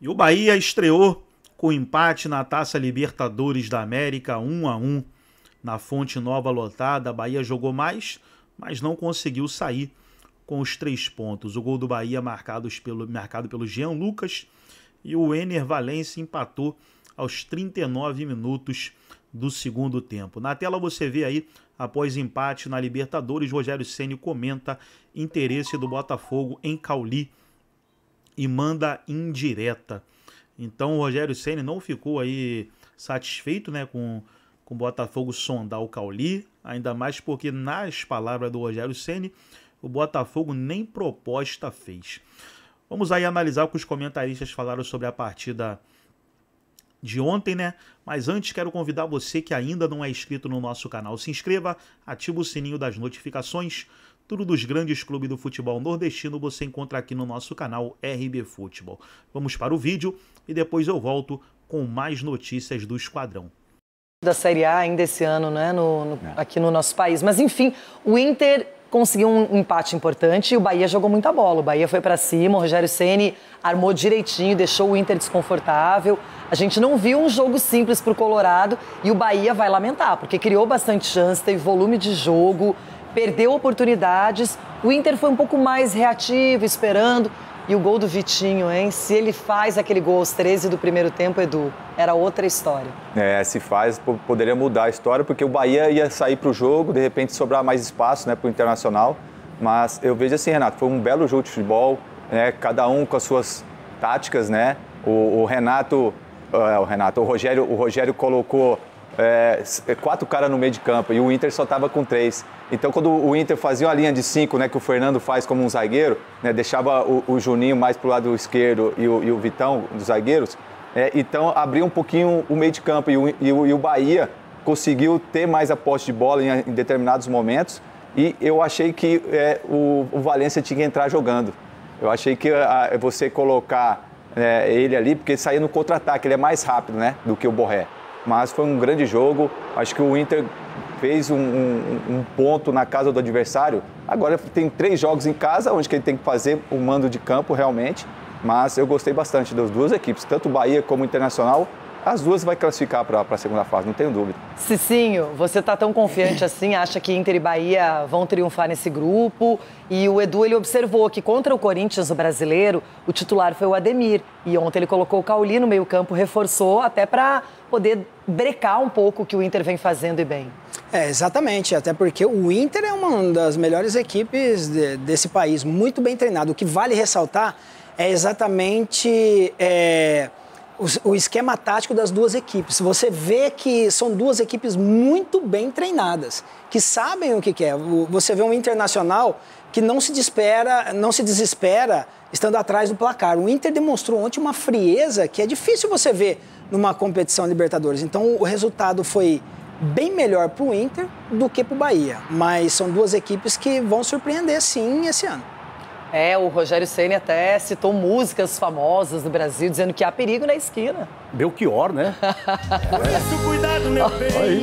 E o Bahia estreou com empate na Taça Libertadores da América, 1-1, na Fonte Nova lotada. A Bahia jogou mais, mas não conseguiu sair com os 3 pontos. O gol do Bahia marcado pelo Jean Lucas e o Ener Valencia empatou aos 39 minutos do segundo tempo. Na tela você vê aí, após empate na Libertadores, Rogério Ceni comenta interesse do Botafogo em Cauli e manda indireta. Então o Rogério Ceni não ficou aí satisfeito, né, com o Botafogo sondar o Cauli, ainda mais porque, nas palavras do Rogério Ceni, o Botafogo nem proposta fez. Vamos aí analisar o que os comentaristas falaram sobre a partida de ontem, né? Mas antes quero convidar você que ainda não é inscrito no nosso canal. Se inscreva, ativa o sininho das notificações. Tudo dos grandes clubes do futebol nordestino você encontra aqui no nosso canal RB Futebol. Vamos para o vídeo e depois eu volto com mais notícias do Esquadrão. Da Série A ainda esse ano, né? Aqui no nosso país. Mas enfim, o Inter conseguiu um empate importante e o Bahia jogou muita bola. O Bahia foi para cima, o Rogério Ceni armou direitinho, deixou o Inter desconfortável. A gente não viu um jogo simples para o Colorado e o Bahia vai lamentar, porque criou bastante chance, teve volume de jogo, perdeu oportunidades. O Inter foi um pouco mais reativo, esperando. E o gol do Vitinho, hein? Se ele faz aquele gol aos 13 do primeiro tempo, Edu, era outra história. Se faz, poderia mudar a história, porque o Bahia ia sair para o jogo, de repente sobrar mais espaço, né, para o Internacional. Mas eu vejo assim, Renato, foi um belo jogo de futebol, né, cada um com as suas táticas, né? O Rogério colocou 4 caras no meio de campo e o Inter só estava com 3. Então, quando o Inter fazia uma linha de 5, né, que o Fernando faz como um zagueiro, né, deixava o Juninho mais para o lado esquerdo e o Vitão dos zagueiros, então abria um pouquinho o meio de campo e o Bahia conseguiu ter mais a posse de bola em determinados momentos e eu achei que o Valencia tinha que entrar jogando. Eu achei que você colocar ele ali, porque saía no contra-ataque, ele é mais rápido, né, do que o Borré. Mas foi um grande jogo, acho que o Inter fez um ponto na casa do adversário. Agora tem 3 jogos em casa, onde que ele tem que fazer o mando de campo realmente. Mas eu gostei bastante das duas equipes, tanto o Bahia como o Internacional. As duas vai classificar para a segunda fase, não tenho dúvida. Cicinho, você está tão confiante assim? Acha que Inter e Bahia vão triunfar nesse grupo? E o Edu, ele observou que contra o Corinthians, o brasileiro, o titular foi o Ademir. E ontem ele colocou o Cauli no meio-campo, reforçou até para poder brecar um pouco o que o Inter vem fazendo e bem. Exatamente, até porque o Inter é uma das melhores equipes desse país, muito bem treinado. O que vale ressaltar é exatamente o esquema tático das duas equipes. Você vê que são duas equipes muito bem treinadas, que sabem o que quer. Você vê um Internacional que não se desespera estando atrás do placar. O Inter demonstrou ontem uma frieza que é difícil você ver numa competição Libertadores. Então o resultado foi bem melhor para o Inter do que para o Bahia. Mas são duas equipes que vão surpreender sim esse ano. O Rogério Ceni até citou músicas famosas do Brasil, dizendo que há perigo na esquina. Belchior, né? Cuidado, meu bem.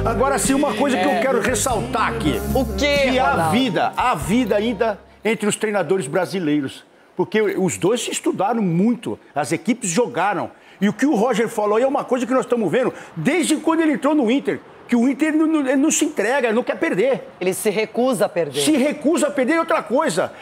Agora sim, uma coisa que eu quero ressaltar aqui. O quê, que Ronaldo? há vida ainda entre os treinadores brasileiros. Porque os dois se estudaram muito, as equipes jogaram. E o que o Roger falou aí é uma coisa que nós estamos vendo desde quando ele entrou no Inter. Que o Inter ele não se entrega, ele não quer perder. Ele se recusa a perder. Se recusa a perder é outra coisa.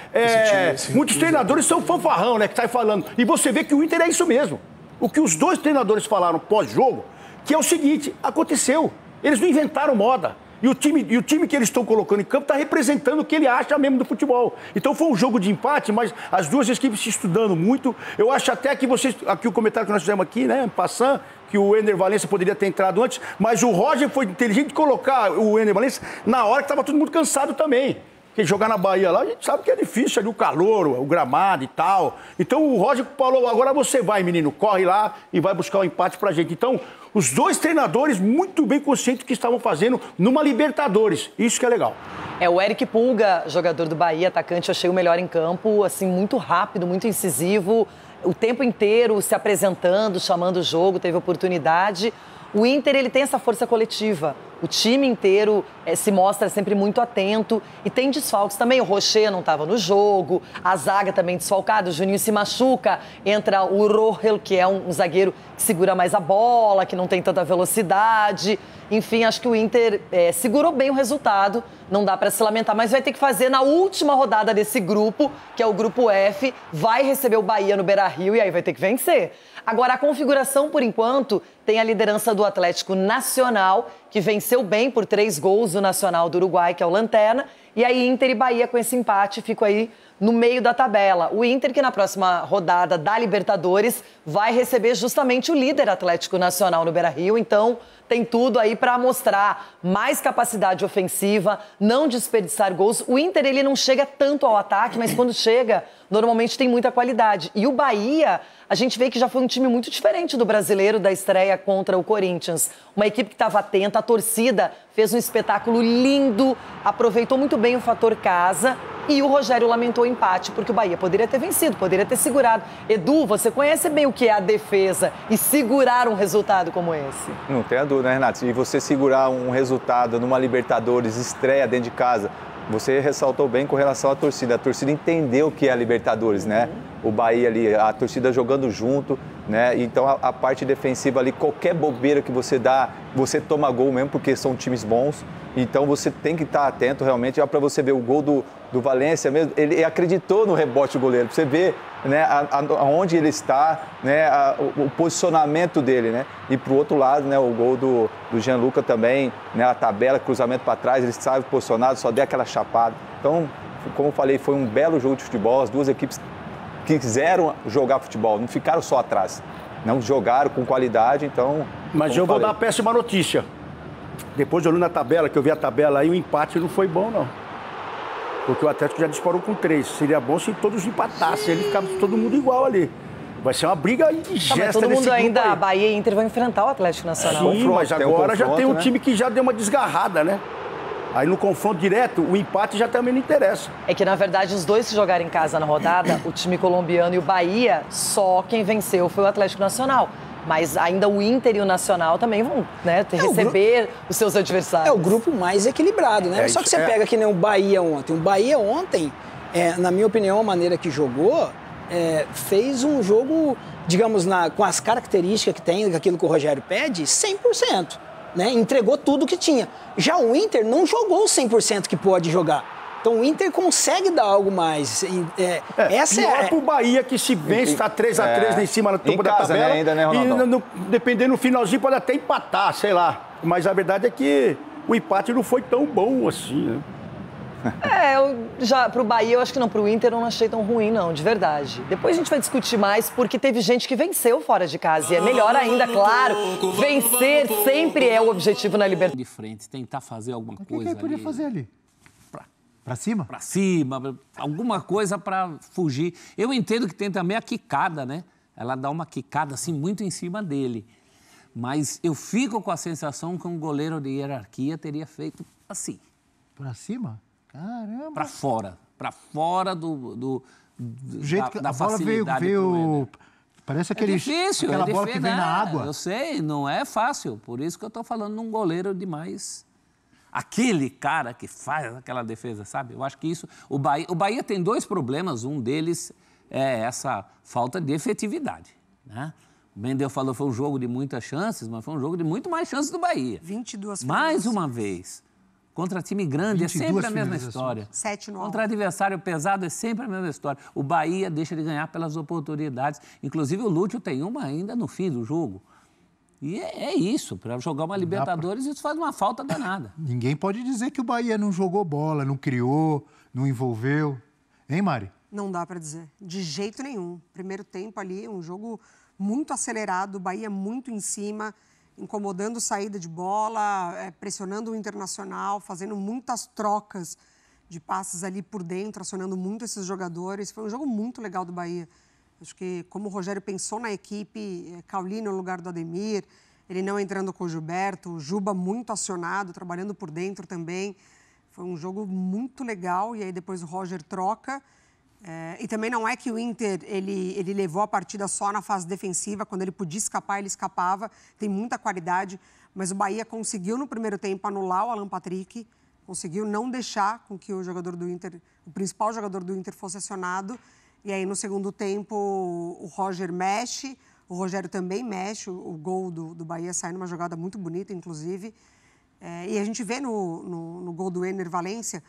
Muitos treinadores são fanfarrão, né, que sai falando. E você vê que o Inter é isso mesmo. O que os dois treinadores falaram pós-jogo, que é o seguinte, aconteceu. Eles não inventaram moda. E o time que eles estão colocando em campo está representando o que ele acha mesmo do futebol. Então foi um jogo de empate, mas as duas equipes se estudando muito. Eu acho até que aqui o comentário que nós fizemos aqui, né, passando, que o Ener Valencia poderia ter entrado antes, mas o Roger foi inteligente de colocar o Ener Valencia na hora que estava todo mundo cansado também. Porque jogar na Bahia lá, a gente sabe que é difícil ali, o calor, o gramado e tal. Então o Roger falou, agora você vai, menino, corre lá e vai buscar o empate pra gente. Então, os dois treinadores muito bem conscientes do que estavam fazendo numa Libertadores. Isso que é legal. O Eric Pulga, jogador do Bahia, atacante, eu achei o melhor em campo, assim, muito rápido, muito incisivo. o tempo inteiro se apresentando, chamando o jogo, teve oportunidade. O Inter, ele tem essa força coletiva. O time inteiro se mostra sempre muito atento e tem desfalques também. O Rocher não estava no jogo, a zaga também desfalcada, o Juninho se machuca, entra o Rohel, que é um zagueiro que segura mais a bola, que não tem tanta velocidade. Enfim, acho que o Inter segurou bem o resultado, não dá para se lamentar, mas vai ter que fazer na última rodada desse grupo, que é o grupo F, vai receber o Bahia no Beira-Rio e aí vai ter que vencer. Agora, a configuração, por enquanto, tem a liderança do Atlético Nacional, que venceu bem por 3 gols o Nacional do Uruguai, que é o Lanterna, e aí Inter e Bahia com esse empate ficam aí no meio da tabela. O Inter, que na próxima rodada da Libertadores vai receber justamente o líder Atlético Nacional no Beira-Rio, então tem tudo aí para mostrar mais capacidade ofensiva, não desperdiçar gols. O Inter, ele não chega tanto ao ataque, mas quando chega, normalmente tem muita qualidade. E o Bahia, a gente vê que já foi um time muito diferente do brasileiro da estreia contra o Corinthians. Uma equipe que estava atenta, a torcida fez um espetáculo lindo, aproveitou muito bem o fator casa. E o Rogério lamentou o empate, porque o Bahia poderia ter vencido, poderia ter segurado. Edu, você conhece bem o que é a defesa e segurar um resultado como esse? Não tenha dúvida, né, Renato? E você segurar um resultado numa Libertadores, estreia dentro de casa, você ressaltou bem com relação à torcida. A torcida entendeu o que é a Libertadores, né? O Bahia ali, a torcida jogando junto, né? Então a parte defensiva ali, qualquer bobeira que você dá, você toma gol mesmo, porque são times bons. Então você tem que estar atento realmente. Já para você ver o gol do Valência mesmo, ele acreditou no rebote do goleiro. Pra você ver, né, aonde ele está, né, o posicionamento dele, né? E pro outro lado, né, o gol do Gianluca também, né, a tabela, cruzamento para trás, ele estava posicionado, só deu aquela chapada. Então, como eu falei, foi um belo jogo de futebol. As duas equipes quiseram jogar futebol, não ficaram só atrás. Não jogaram com qualidade, então... Mas eu vou dar uma péssima notícia. Depois de olhando na tabela, que eu vi a tabela aí, o empate não foi bom, não. Porque o Atlético já disparou com 3. Seria bom se todos empatassem, ele ficava todo mundo igual ali. Vai ser uma briga ingesta. Todo mundo ainda, aí. A Bahia e Inter vão enfrentar o Atlético Nacional. Sim, mas agora já tem um né? time que já deu uma desgarrada, né? Aí no confronto direto, o empate já também não interessa. É que, na verdade, os dois se jogaram em casa na rodada, o time colombiano e o Bahia, só quem venceu foi o Atlético Nacional. Mas ainda o Inter e o Nacional também vão, né, receber os seus adversários. É o grupo mais equilibrado, né? Só que você pega que nem o Bahia ontem. O Bahia ontem, na minha opinião, a maneira que jogou, fez um jogo, digamos, com as características que tem, aquilo que o Rogério pede, 100%. Né? Entregou tudo que tinha. Já o Inter não jogou 100% que pode jogar. Então o Inter consegue dar algo mais. Pior pro Bahia, que se vence, está 3-3 em cima do topo da tabela. Né, ainda, né, Ronaldo? E dependendo do finalzinho, pode até empatar, sei lá. Mas a verdade é que o empate não foi tão bom assim, né? Pro Bahia, eu acho que não. Pro Inter eu não achei tão ruim, não, de verdade. Depois a gente vai discutir mais, porque teve gente que venceu fora de casa. E é melhor ainda, claro. Vencer sempre é o objetivo na Libertadores. De frente, tentar fazer alguma coisa. O que ele podia fazer ali? Pra cima? Pra cima, alguma coisa pra fugir. Eu entendo que tem também a quicada, né? Ela dá uma quicada assim muito em cima dele. Mas eu fico com a sensação que um goleiro de hierarquia teria feito assim. Pra cima? Caramba. Pra fora do jeito que da a bola veio parece aquela bola que vem na água. Eu sei, não é fácil. Por isso que eu tô falando num goleiro demais. Aquele cara que faz aquela defesa, sabe? Eu acho que isso... O Bahia tem 2 problemas. Um deles é essa falta de efetividade, né? O Mendel falou que foi um jogo de muitas chances, mas foi um jogo de muito mais chances do Bahia. 22 Mais uma vez. Contra time grande é sempre a mesma história. 7-9. Contra adversário pesado é sempre a mesma história. O Bahia deixa de ganhar pelas oportunidades. Inclusive o Lúcio tem uma ainda no fim do jogo. E é isso, para jogar uma Libertadores isso faz uma falta danada. Ninguém pode dizer que o Bahia não jogou bola, não criou, não envolveu. Hein, Mari? Não dá para dizer, de jeito nenhum. Primeiro tempo ali, um jogo muito acelerado, o Bahia muito em cima, incomodando saída de bola, pressionando o Internacional, fazendo muitas trocas de passes ali por dentro, acionando muito esses jogadores. Foi um jogo muito legal do Bahia. Acho que, como o Rogério pensou na equipe, Cauli no lugar do Ademir, ele não entrando com o Gilberto, o Juba muito acionado, trabalhando por dentro também. Foi um jogo muito legal e aí depois o Roger troca E também não é que o Inter ele levou a partida só na fase defensiva, quando ele podia escapar, ele escapava, tem muita qualidade, mas o Bahia conseguiu no primeiro tempo anular o Alan Patrick, conseguiu não deixar com que o jogador do Inter, o principal jogador do Inter fosse acionado, e aí no segundo tempo o Roger mexe, o Rogério também mexe, o gol do Bahia sai numa jogada muito bonita, inclusive, e a gente vê no gol do Ener Valencia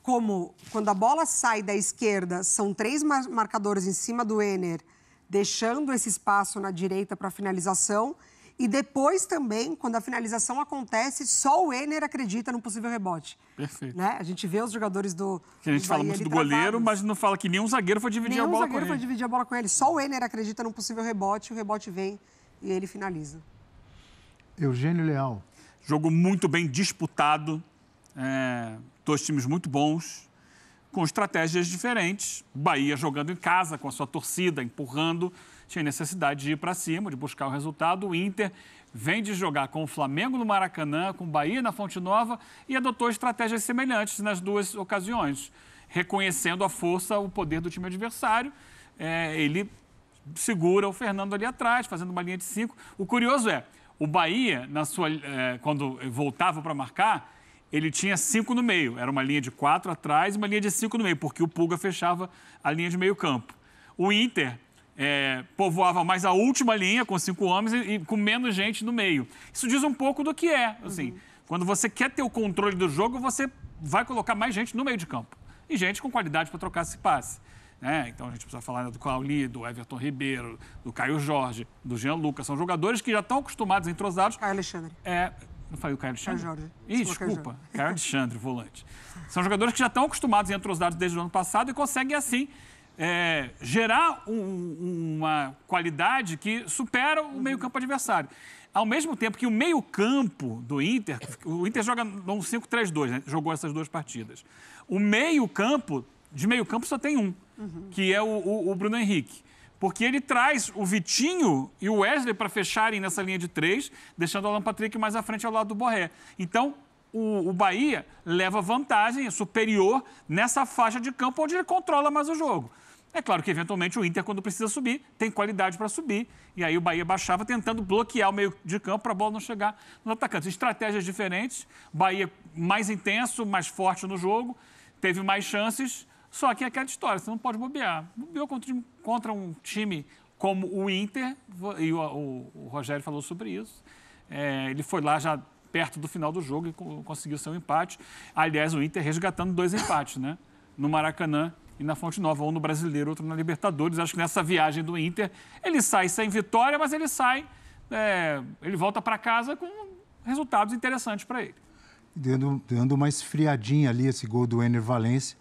como, quando a bola sai da esquerda, são 3 marcadores em cima do Ener, deixando esse espaço na direita para a finalização. E depois também, quando a finalização acontece, só o Ener acredita no possível rebote. Perfeito. Né? A gente vê os jogadores do que a gente fala muito do goleiro, mas não fala que nenhum zagueiro foi dividir a bola com ele. Nenhum zagueiro foi dividir a bola com ele. Só o Ener acredita no possível rebote, o rebote vem e ele finaliza. Eugênio Leal. Jogo muito bem disputado. 2 times muito bons, com estratégias diferentes. Bahia jogando em casa, com a sua torcida, empurrando. Tinha necessidade de ir para cima, de buscar o resultado. O Inter vem de jogar com o Flamengo no Maracanã, com o Bahia na Fonte Nova e adotou estratégias semelhantes nas 2 ocasiões, reconhecendo a força, o poder do time adversário. Ele segura o Fernando ali atrás, fazendo uma linha de 5. O curioso o Bahia, quando voltava para marcar, ele tinha 5 no meio. Era uma linha de 4 atrás e uma linha de 5 no meio, porque o Pulga fechava a linha de meio campo. O Inter povoava mais a última linha, com 5 homens e com menos gente no meio. Isso diz um pouco do que assim. Quando você quer ter o controle do jogo, você vai colocar mais gente no meio de campo. E gente com qualidade para trocar esse passe. Então a gente precisa falar do Cauli, do Everton Ribeiro, do Caio Jorge, do Jean Lucas. São jogadores que já estão acostumados, entrosados. Caio Alexandre. Não falei o Caio Alexandre? Caio Jorge. Desculpa. Caio Alexandre, volante. São jogadores que já estão acostumados e entrosados desde o ano passado e conseguem, assim, gerar uma qualidade que supera o meio-campo adversário. Ao mesmo tempo que o meio-campo do Inter, o Inter joga num 5-3-2, né? Jogou essas 2 partidas. O meio-campo, de meio-campo só tem um, que é o Bruno Henrique. Porque ele traz o Vitinho e o Wesley para fecharem nessa linha de 3, deixando o Alan Patrick mais à frente ao lado do Borré. Então, o Bahia leva vantagem superior nessa faixa de campo onde ele controla mais o jogo. É claro que, eventualmente, o Inter, quando precisa subir, tem qualidade para subir. E aí o Bahia baixava tentando bloquear o meio de campo para a bola não chegar nos atacantes. Estratégias diferentes. Bahia mais intenso, mais forte no jogo. Teve mais chances. Só que é aquela história, você não pode bobear. Bobeou contra um time como o Inter, e o Rogério falou sobre isso. Ele foi lá já perto do final do jogo e conseguiu seu empate. Aliás, o Inter resgatando 2 empates, né? No Maracanã e na Fonte Nova, um no Brasileiro, outro na Libertadores. Acho que nessa viagem do Inter, ele sai sem vitória, mas ele sai, ele volta para casa com resultados interessantes para ele. Dando uma esfriadinha ali esse gol do Ener Valencia.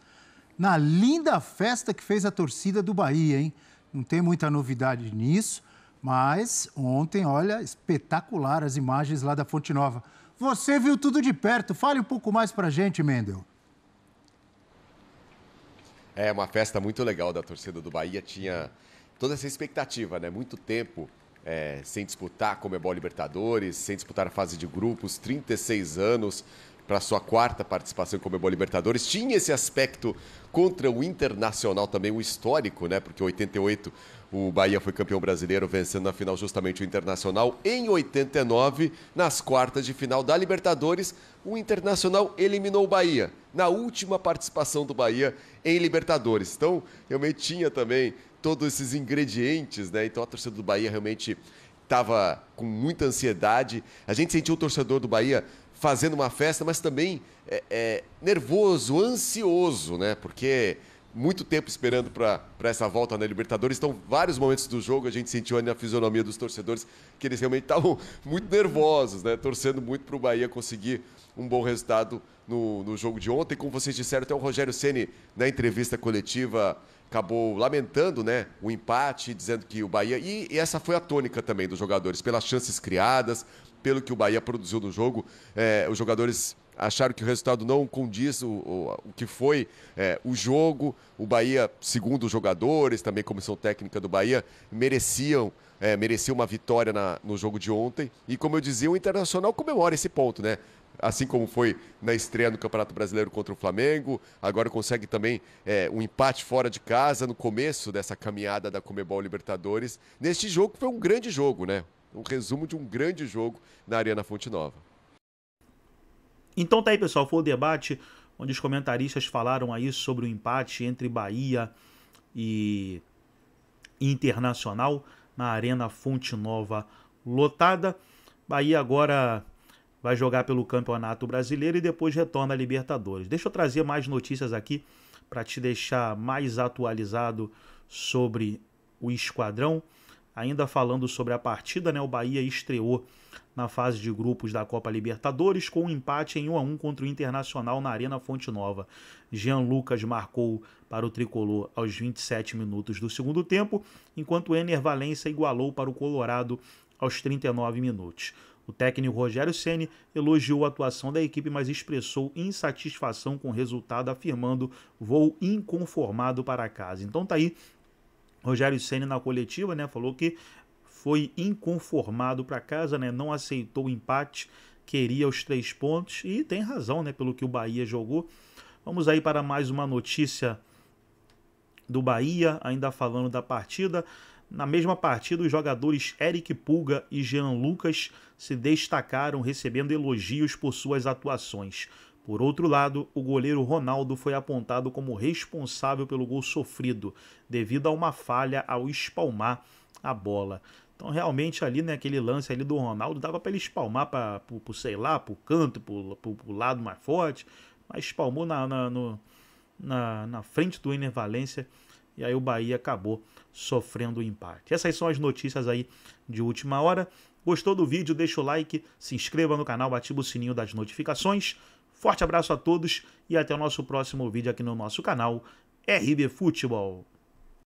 Na linda festa que fez a torcida do Bahia, hein? Não tem muita novidade nisso, mas ontem, olha, espetacular as imagens lá da Fonte Nova. Você viu tudo de perto, fale um pouco mais pra gente, Mendel. É uma festa muito legal da torcida do Bahia, tinha toda essa expectativa, né? Muito tempo sem disputar a Conmebol Libertadores, sem disputar a fase de grupos, 36 anos para sua 4ª participação em Conmebol Libertadores. Tinha esse aspecto contra o Internacional também, o histórico, né? Porque em 88 o Bahia foi campeão brasileiro, vencendo na final justamente o Internacional. Em 89, nas quartas de final da Libertadores, o Internacional eliminou o Bahia na última participação do Bahia em Libertadores. Então, realmente tinha também todos esses ingredientes, né? Então a torcida do Bahia realmente estava com muita ansiedade. A gente sentiu o torcedor do Bahia fazendo uma festa, mas também nervoso, ansioso, né? Porque muito tempo esperando para essa volta na Libertadores. Então, vários momentos do jogo a gente sentiu ali na fisionomia dos torcedores que eles realmente estavam muito nervosos, né? Torcendo muito para o Bahia conseguir um bom resultado no jogo de ontem. Como vocês disseram, até o Rogério Ceni, na entrevista coletiva, acabou lamentando, né, o empate, dizendo que o Bahia... E essa foi a tônica também dos jogadores, pelas chances criadas, pelo que o Bahia produziu no jogo. Os jogadores acharam que o resultado não condiz o que foi o jogo. O Bahia, segundo os jogadores, também a comissão técnica do Bahia, merecia uma vitória no jogo de ontem. E como eu dizia, o Internacional comemora esse ponto, né? assim como foi na estreia no Campeonato Brasileiro contra o Flamengo, agora consegue também um empate fora de casa no começo dessa caminhada da Conmebol Libertadores. Neste jogo foi um grande jogo, né? Um resumo de um grande jogo na Arena Fonte Nova. Então tá aí, pessoal, foi o debate onde os comentaristas falaram aí sobre o empate entre Bahia e Internacional na Arena Fonte Nova lotada. Bahia agora vai jogar pelo Campeonato Brasileiro e depois retorna à Libertadores. Deixa eu trazer mais notícias aqui para te deixar mais atualizado sobre o esquadrão. Ainda falando sobre a partida, né? O Bahia estreou na fase de grupos da Copa Libertadores com um empate em 1-1 contra o Internacional na Arena Fonte Nova. Jean Lucas marcou para o tricolor aos 27 minutos do segundo tempo, enquanto Ener Valencia igualou para o Colorado aos 39 minutos. O técnico Rogério Ceni elogiou a atuação da equipe, mas expressou insatisfação com o resultado, afirmando vou inconformado para casa. Então tá aí, Rogério Ceni na coletiva, né, falou que foi inconformado para casa, né, não aceitou o empate, queria os 3 pontos e tem razão, né, pelo que o Bahia jogou. Vamos aí para mais uma notícia do Bahia, ainda falando da partida. Na mesma partida, os jogadores Eric Pulga e Jean Lucas se destacaram, recebendo elogios por suas atuações. Por outro lado, o goleiro Ronaldo foi apontado como responsável pelo gol sofrido, devido a uma falha ao espalmar a bola. Então, realmente, ali, né, aquele lance ali do Ronaldo, dava para ele espalmar para sei lá, para o canto, para o lado mais forte, mas espalmou na frente do Ener Valencia, e aí o Bahia acabou sofrendo o empate. Essas são as notícias aí de última hora. Gostou do vídeo? Deixa o like, se inscreva no canal, ativa o sininho das notificações. Forte abraço a todos e até o nosso próximo vídeo aqui no nosso canal RB Futebol.